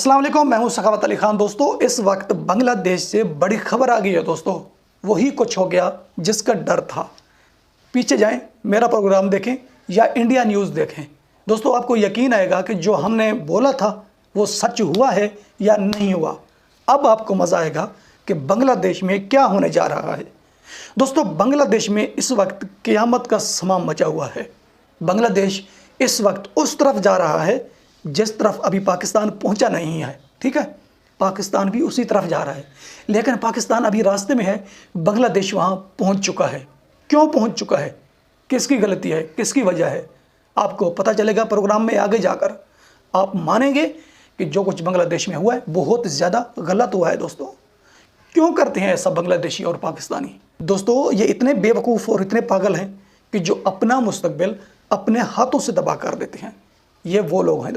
अस्सलाम वालेकुम, मैं हूं सखावत अली खान। दोस्तों, इस वक्त बांग्लादेश से बड़ी खबर आ गई है। दोस्तों, वही कुछ हो गया जिसका डर था। पीछे जाएं, मेरा प्रोग्राम देखें या इंडिया न्यूज़ देखें। दोस्तों, आपको यकीन आएगा कि जो हमने बोला था वो सच हुआ है या नहीं हुआ। अब आपको मज़ा आएगा कि बांग्लादेश में क्या होने जा रहा है। दोस्तों, बांग्लादेश में इस वक्त क़यामत का समा मचा हुआ है। बांग्लादेश इस वक्त उस तरफ जा रहा है जिस तरफ अभी पाकिस्तान पहुंचा नहीं है। ठीक है, पाकिस्तान भी उसी तरफ जा रहा है, लेकिन पाकिस्तान अभी रास्ते में है, बांग्लादेश वहां पहुंच चुका है। क्यों पहुंच चुका है, किसकी गलती है, किसकी वजह है, आपको पता चलेगा प्रोग्राम में। आगे जाकर आप मानेंगे कि जो कुछ बांग्लादेश में हुआ है बहुत ज़्यादा गलत हुआ है। दोस्तों, क्यों करते हैं ऐसा बांग्लादेशी और पाकिस्तानी? दोस्तों, ये इतने बेवकूफ़ और इतने पागल हैं कि जो अपना मुस्तकबिल अपने हाथों से तबाह कर देते हैं। ये वो लोग हैं।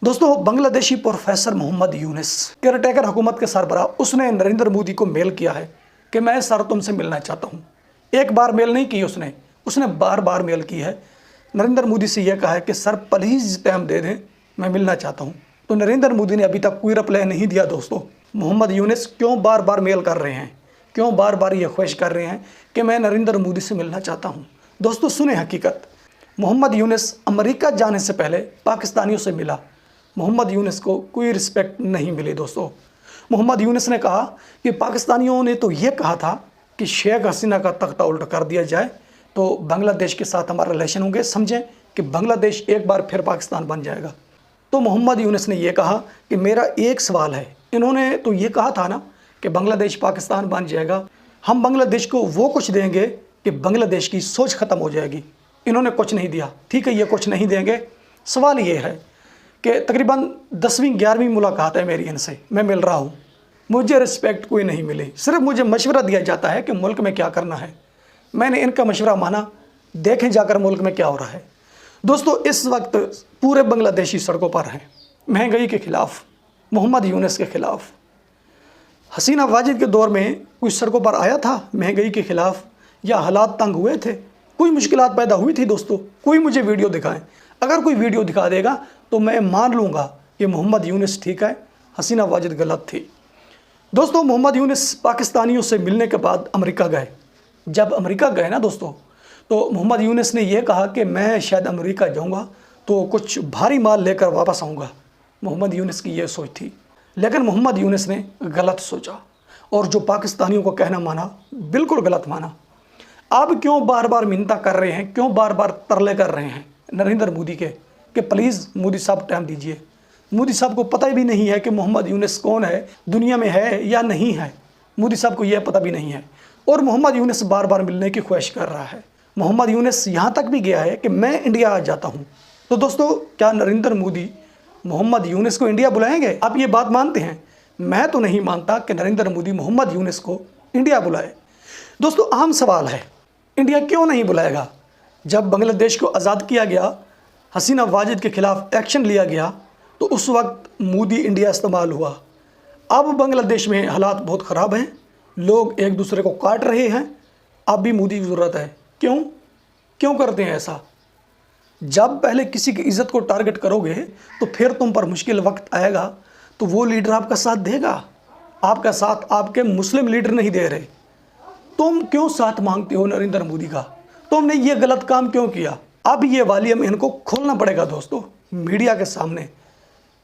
दोस्तों, बांग्लादेशी प्रोफेसर मोहम्मद यूनुस, केयरटेकर हुकूमत के सरबराह, उसने नरेंद्र मोदी को मेल किया है कि मैं सर तुमसे मिलना चाहता हूँ। एक बार मेल नहीं की उसने बार बार मेल की है। नरेंद्र मोदी से यह कहा है कि सर प्लीज़ टाइम दे दें, मैं मिलना चाहता हूँ। तो नरेंद्र मोदी ने अभी तक कोई रिप्लाई नहीं दिया। दोस्तों, मोहम्मद यूनुस क्यों बार बार मेल कर रहे हैं, क्यों बार बार ये ख्वाहिश कर रहे हैं कि मैं नरेंद्र मोदी से मिलना चाहता हूँ? दोस्तों, सुने हकीकत। मोहम्मद यूनुस अमेरिका जाने से पहले पाकिस्तानियों से मिला। मोहम्मद यूनुस को कोई रिस्पेक्ट नहीं मिली। दोस्तों, मोहम्मद यूनुस ने कहा कि पाकिस्तानियों ने तो ये कहा था कि शेख हसीना का तख्ता उल्टा कर दिया जाए तो बांग्लादेश के साथ हमारा रिलेशन होंगे। समझें कि बांग्लादेश एक बार फिर पाकिस्तान बन जाएगा। तो मोहम्मद यूनुस ने यह कहा कि मेरा एक सवाल है, इन्होंने तो ये कहा था ना कि बांग्लादेश पाकिस्तान बन जाएगा, हम बांग्लादेश को वो कुछ देंगे कि बांग्लादेश की सोच ख़त्म हो जाएगी। इन्होंने कुछ नहीं दिया। ठीक है, ये कुछ नहीं देंगे। सवाल ये है कि तकरीबन 10वीं 11वीं मुलाकात है मेरी इनसे, मैं मिल रहा हूँ, मुझे रिस्पेक्ट कोई नहीं मिली। सिर्फ मुझे मशवरा दिया जाता है कि मुल्क में क्या करना है। मैंने इनका मशवरा माना, देखें जाकर मुल्क में क्या हो रहा है। दोस्तों, इस वक्त पूरे बांग्लादेशी सड़कों पर हैं, महंगाई के ख़िलाफ़, मोहम्मद यूनुस के ख़िलाफ़। हसीना वाजिद के दौर में कोई सड़कों पर आया था महंगाई के ख़िलाफ़, या हालात तंग हुए थे, कोई मुश्किलात पैदा हुई थी? दोस्तों, कोई मुझे वीडियो दिखाएं। अगर कोई वीडियो दिखा देगा तो मैं मान लूँगा कि मोहम्मद यूनुस ठीक है, हसीना वाजिद गलत थी। दोस्तों, मोहम्मद यूनुस पाकिस्तानियों से मिलने के बाद अमेरिका गए। जब अमेरिका गए ना दोस्तों, तो मोहम्मद यूनुस ने यह कहा कि मैं शायद अमेरिका जाऊँगा तो कुछ भारी माल लेकर वापस आऊँगा। मोहम्मद यूनुस की यह सोच थी, लेकिन मोहम्मद यूनुस ने गलत सोचा और जो पाकिस्तानियों को कहना माना, बिल्कुल गलत माना। आप क्यों बार बार मिन्नता कर रहे हैं, क्यों बार बार तरले कर रहे हैं नरेंद्र मोदी के कि प्लीज़ मोदी साहब टाइम दीजिए? मोदी साहब को पता भी नहीं है कि मोहम्मद यूनुस कौन है, दुनिया में है या नहीं है। मोदी साहब को यह पता भी नहीं है और मोहम्मद यूनुस बार बार मिलने की ख्वाहिश कर रहा है। मोहम्मद यूनुस यहाँ तक भी गया है कि मैं इंडिया आ जाता हूँ। तो दोस्तों, क्या नरेंद्र मोदी मोहम्मद यूनुस को इंडिया बुलाएंगे? आप ये बात मानते हैं? मैं तो नहीं मानता कि नरेंद्र मोदी मोहम्मद यूनुस को इंडिया बुलाए। दोस्तों, आम सवाल है, इंडिया क्यों नहीं बुलाएगा? जब बांग्लादेश को आज़ाद किया गया, हसीना वाजिद के ख़िलाफ़ एक्शन लिया गया, तो उस वक्त मोदी इंडिया इस्तेमाल हुआ। अब बांग्लादेश में हालात बहुत ख़राब हैं, लोग एक दूसरे को काट रहे हैं, अब भी मोदी की ज़रूरत है। क्यों करते हैं ऐसा? जब पहले किसी की इज़्ज़त को टारगेट करोगे तो फिर तुम पर मुश्किल वक्त आएगा तो वो लीडर आपका साथ देगा। आपका साथ आपके मुस्लिम लीडर नहीं दे रहे, तुम क्यों साथ मांगते हो नरेंद्र मोदी का? तुमने ये गलत काम क्यों किया? अब ये वॉल्यूम इनको खोलना पड़ेगा। दोस्तों, मीडिया के सामने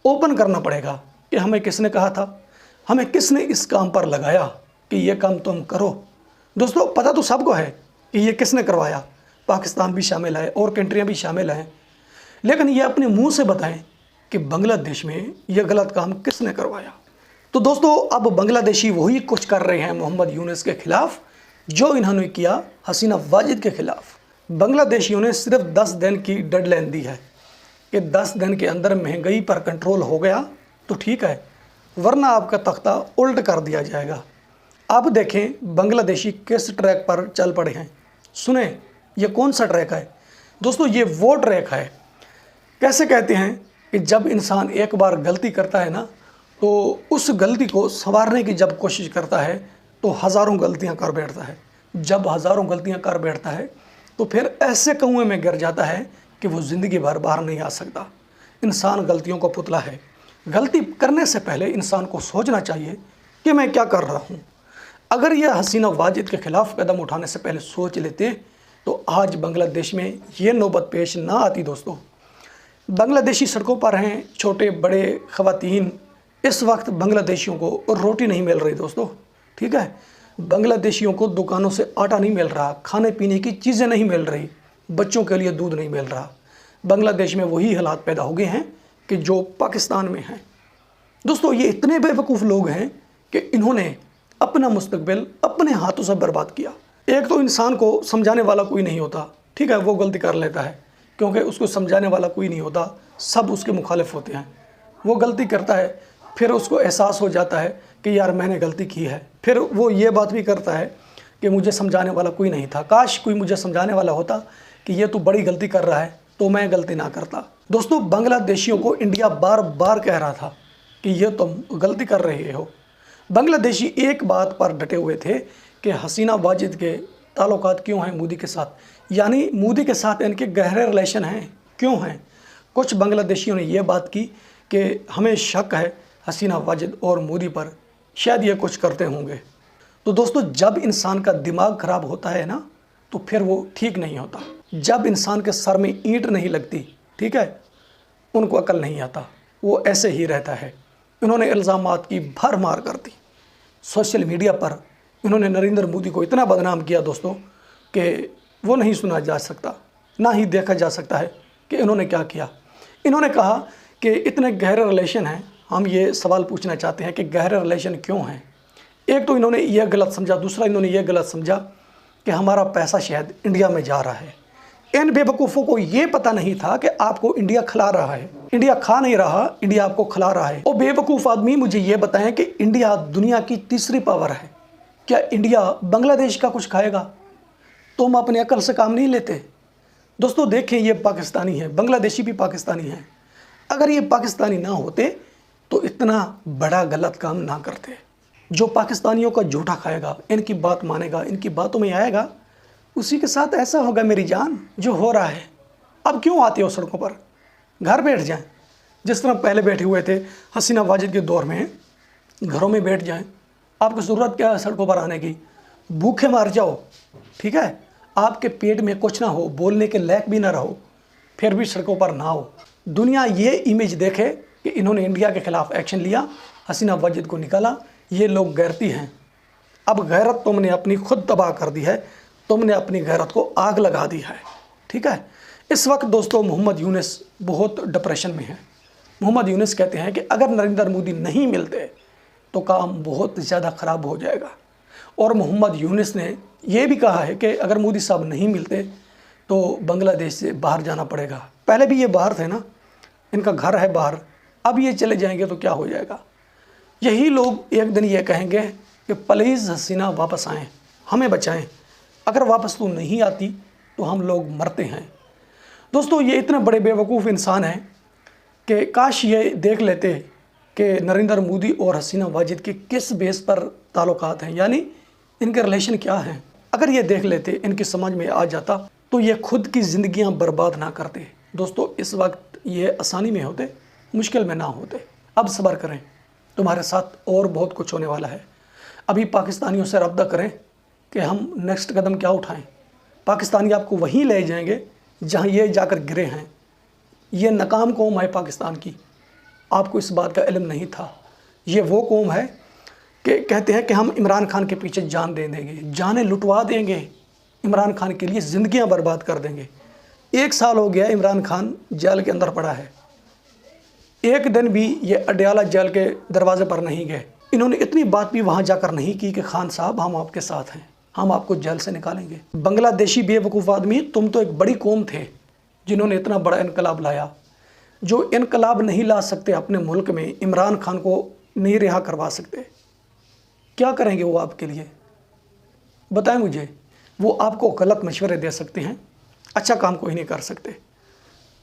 ओपन करना पड़ेगा कि हमें किसने कहा था, हमें किसने इस काम पर लगाया कि ये काम तुम करो। दोस्तों, पता तो सबको है कि ये किसने करवाया। पाकिस्तान भी शामिल है और कंट्रियाँ भी शामिल हैं, लेकिन ये अपने मुँह से बताएं कि बांग्लादेश में यह गलत काम किसने करवाया। तो दोस्तों, अब बांग्लादेशी वही कुछ कर रहे हैं मोहम्मद यूनुस के ख़िलाफ़ जो इन्होंने किया हसीना वाजिद के ख़िलाफ़। बांग्लादेशियों ने सिर्फ 10 दिन की डेडलाइन दी है कि 10 दिन के अंदर महंगाई पर कंट्रोल हो गया तो ठीक है, वरना आपका तख्ता उल्ट कर दिया जाएगा। अब देखें बांग्लादेशी किस ट्रैक पर चल पड़े हैं। सुने, ये कौन सा ट्रैक है? दोस्तों, ये वो ट्रैक है, कैसे कहते हैं कि जब इंसान एक बार गलती करता है ना, तो उस गलती को संवारने की जब कोशिश करता है तो हज़ारों गलतियां कर बैठता है। जब हज़ारों गलतियां कर बैठता है तो फिर ऐसे कुएं में गिर जाता है कि वो ज़िंदगी भर बाहर नहीं आ सकता। इंसान गलतियों का पुतला है, गलती करने से पहले इंसान को सोचना चाहिए कि मैं क्या कर रहा हूँ। अगर यह हसीना वाजिद के खिलाफ कदम उठाने से पहले सोच लेते तो आज बांग्लादेश में ये नौबत पेश ना आती। दोस्तों, बांग्लादेशी सड़कों पर हैं, छोटे बड़े ख़वातीन। इस वक्त बांग्लादेशियों को रोटी नहीं मिल रही दोस्तों, ठीक है। बांग्लादेशियों को दुकानों से आटा नहीं मिल रहा, खाने पीने की चीज़ें नहीं मिल रही, बच्चों के लिए दूध नहीं मिल रहा। बांग्लादेश में वही हालात पैदा हो गए हैं कि जो पाकिस्तान में हैं। दोस्तों, ये इतने बेवकूफ़ लोग हैं कि इन्होंने अपना मुस्तकबिल अपने हाथों से बर्बाद किया। एक तो इंसान को समझाने वाला कोई नहीं होता, ठीक है, वो गलती कर लेता है क्योंकि उसको समझाने वाला कोई नहीं होता, सब उसके मुखालिफ होते हैं। वो गलती करता है, फिर उसको एहसास हो जाता है कि यार मैंने गलती की है। फिर वो ये बात भी करता है कि मुझे समझाने वाला कोई नहीं था, काश कोई मुझे समझाने वाला होता कि ये तो बड़ी गलती कर रहा है तो मैं गलती ना करता। दोस्तों, बांग्लादेशियों को इंडिया बार बार कह रहा था कि ये तुम गलती कर रहे हो। बांग्लादेशी एक बात पर डटे हुए थे कि हसीना वाजिद के ताल्लुकात क्यों हैं मोदी के साथ, यानी मोदी के साथ इनके गहरे रिलेशन हैं, क्यों हैं। कुछ बांग्लादेशियों ने यह बात की कि हमें शक है हसीना वाजिद और मोदी पर, शायद ये कुछ करते होंगे। तो दोस्तों, जब इंसान का दिमाग ख़राब होता है ना तो फिर वो ठीक नहीं होता। जब इंसान के सर में ईंट नहीं लगती, ठीक है, उनको अकल नहीं आता, वो ऐसे ही रहता है। इन्होंने इल्ज़ामात की भरमार कर दी। सोशल मीडिया पर इन्होंने नरेंद्र मोदी को इतना बदनाम किया दोस्तों कि वो नहीं सुना जा सकता, ना ही देखा जा सकता है कि इन्होंने क्या किया। इन्होंने कहा कि इतने गहरे रिलेशन हैं। हम ये सवाल पूछना चाहते हैं कि गहरे रिलेशन क्यों हैं। एक तो इन्होंने यह गलत समझा, दूसरा इन्होंने यह गलत समझा कि हमारा पैसा शायद इंडिया में जा रहा है। इन बेवकूफ़ों को ये पता नहीं था कि आपको इंडिया खिला रहा है। इंडिया खा नहीं रहा, इंडिया आपको खिला रहा है। और बेवकूफ़ आदमी मुझे ये बताएं कि इंडिया दुनिया की तीसरी पावर है, क्या इंडिया बांग्लादेश का कुछ खाएगा? तुम अपने अकल से काम नहीं लेते। दोस्तों देखें, ये पाकिस्तानी है, बांग्लादेशी भी पाकिस्तानी है। अगर ये पाकिस्तानी ना होते तो इतना बड़ा गलत काम ना करते। जो पाकिस्तानियों का झूठा खाएगा, इनकी बात मानेगा, इनकी बातों में आएगा, उसी के साथ ऐसा होगा मेरी जान जो हो रहा है। अब क्यों आते हो सड़कों पर? घर बैठ जाएं, जिस तरह पहले बैठे हुए थे हसीना वाजिद के दौर में, घरों में बैठ जाएं। आपको ज़रूरत क्या है सड़कों पर आने की? भूखे मार जाओ, ठीक है, आपके पेट में कुछ ना हो, बोलने के लायक भी ना रहो, फिर भी सड़कों पर ना हो। दुनिया ये इमेज देखे कि इन्होंने इंडिया के खिलाफ एक्शन लिया, हसीना वाजिद को निकाला, ये लोग गैरती हैं। अब गैरत तुमने अपनी खुद तबाह कर दी है, तुमने अपनी गैरत को आग लगा दी है, ठीक है। इस वक्त दोस्तों मोहम्मद यूनुस बहुत डिप्रेशन में है। मोहम्मद यूनुस कहते हैं कि अगर नरेंद्र मोदी नहीं मिलते तो काम बहुत ज़्यादा ख़राब हो जाएगा। और मोहम्मद यूनुस ने यह भी कहा है कि अगर मोदी साहब नहीं मिलते तो बांग्लादेश से बाहर जाना पड़ेगा। पहले भी ये बाहर थे ना, इनका घर है बाहर, अब ये चले जाएंगे तो क्या हो जाएगा। यही लोग एक दिन ये कहेंगे कि प्लीज़ हसीना वापस आएँ, हमें बचाएं, अगर वापस तो नहीं आती तो हम लोग मरते हैं। दोस्तों, ये इतने बड़े बेवकूफ़ इंसान हैं कि काश ये देख लेते कि नरेंद्र मोदी और हसीना वाजिद के किस बेस पर ताल्लुकात हैं, यानी इनके रिलेशन क्या हैं। अगर ये देख लेते, इनकी समझ में आ जाता तो ये खुद की ज़िंदगियां बर्बाद ना करते। दोस्तों, इस वक्त ये आसानी में होते, मुश्किल में ना होते। अब सब्र करें, तुम्हारे साथ और बहुत कुछ होने वाला है। अभी पाकिस्तानियों से रब्ता करें कि हम नेक्स्ट कदम क्या उठाएं। पाकिस्तानी आपको वहीं ले जाएंगे जहां ये जाकर गिरे हैं। ये नाकाम कौम है पाकिस्तान की, आपको इस बात का इल्म नहीं था। ये वो कौम है कि कहते हैं कि हम इमरान खान के पीछे जान दे देंगे, जानें लुटवा देंगे, इमरान खान के लिए ज़िंदगियां बर्बाद कर देंगे। 1 साल हो गया इमरान खान जेल के अंदर पड़ा है, एक दिन भी ये अडयाला जेल के दरवाजे पर नहीं गए। इन्होंने इतनी बात भी वहाँ जाकर नहीं की कि खान साहब हम आपके साथ हैं, हम आपको जेल से निकालेंगे। बांग्लादेशी बेवकूफ़ आदमी, तुम तो एक बड़ी कौम थे जिन्होंने इतना बड़ा इनकलाब लाया। जो इनकलाब नहीं ला सकते अपने मुल्क में, इमरान खान को नहीं रिहा करवा सकते, क्या करेंगे वो आपके लिए? बताएं मुझे। वो आपको गलत मशवरे दे सकते हैं, अच्छा काम कोई नहीं कर सकते।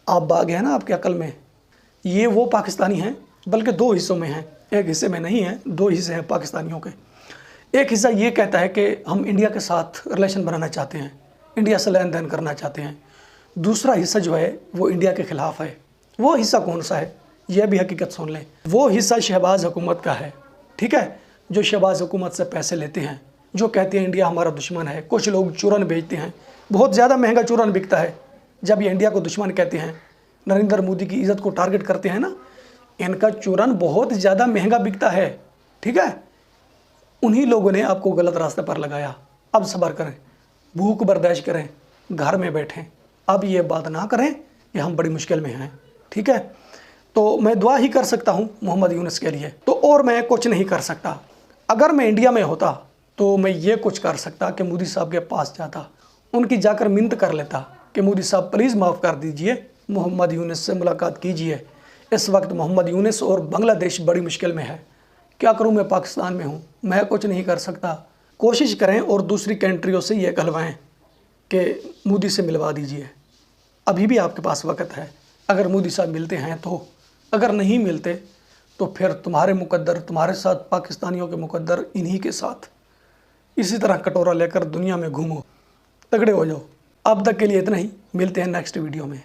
आप बाग है ना आपके अकल में। ये वो पाकिस्तानी हैं, बल्कि 2 हिस्सों में हैं, एक हिस्से में नहीं है, 2 हिस्से हैं पाकिस्तानियों के। एक हिस्सा ये कहता है कि हम इंडिया के साथ रिलेशन बनाना चाहते हैं, इंडिया से लेन देन करना चाहते हैं। दूसरा हिस्सा जो है वो इंडिया के ख़िलाफ़ है। वो हिस्सा कौन सा है यह भी हकीकत सुन लें। वो हिस्सा शहबाज हुकूमत का है, ठीक है, जो शहबाज हुकूमत से पैसे लेते हैं, जो कहते हैं इंडिया हमारा दुश्मन है। कुछ लोग चूरन बेचते हैं, बहुत ज़्यादा महंगा चूरन बिकता है। जब ये इंडिया को दुश्मन कहते हैं, नरेंद्र मोदी की इज़्ज़त को टारगेट करते हैं ना, इनका चूरन बहुत ज़्यादा महंगा बिकता है, ठीक है। उन्हीं लोगों ने आपको गलत रास्ते पर लगाया। अब सब्र करें, भूख बर्दाश्त करें, घर में बैठें। अब ये बात ना करें कि हम बड़ी मुश्किल में हैं, ठीक है। तो मैं दुआ ही कर सकता हूँ मोहम्मद यूनुस के लिए, तो और मैं कुछ नहीं कर सकता। अगर मैं इंडिया में होता तो मैं ये कुछ कर सकता कि मोदी साहब के पास जाता, उनकी जाकर मिन्नत कर लेता कि मोदी साहब प्लीज़ माफ़ कर दीजिए, मोहम्मद यूनुस से मुलाकात कीजिए। इस वक्त मोहम्मद यूनुस और बांग्लादेश बड़ी मुश्किल में है। क्या करूं, मैं पाकिस्तान में हूं, मैं कुछ नहीं कर सकता। कोशिश करें और दूसरी कंट्रियों से ये कहलवाएं कि मोदी से मिलवा दीजिए। अभी भी आपके पास वक्त है, अगर मोदी साहब मिलते हैं तो। अगर नहीं मिलते तो फिर तुम्हारे मुकद्दर, तुम्हारे साथ पाकिस्तानियों के मुकद्दर इन्हीं के साथ। इसी तरह कटोरा लेकर दुनिया में घूमो, तगड़े हो जाओ। अब तक के लिए इतना ही, मिलते हैं नेक्स्ट वीडियो में।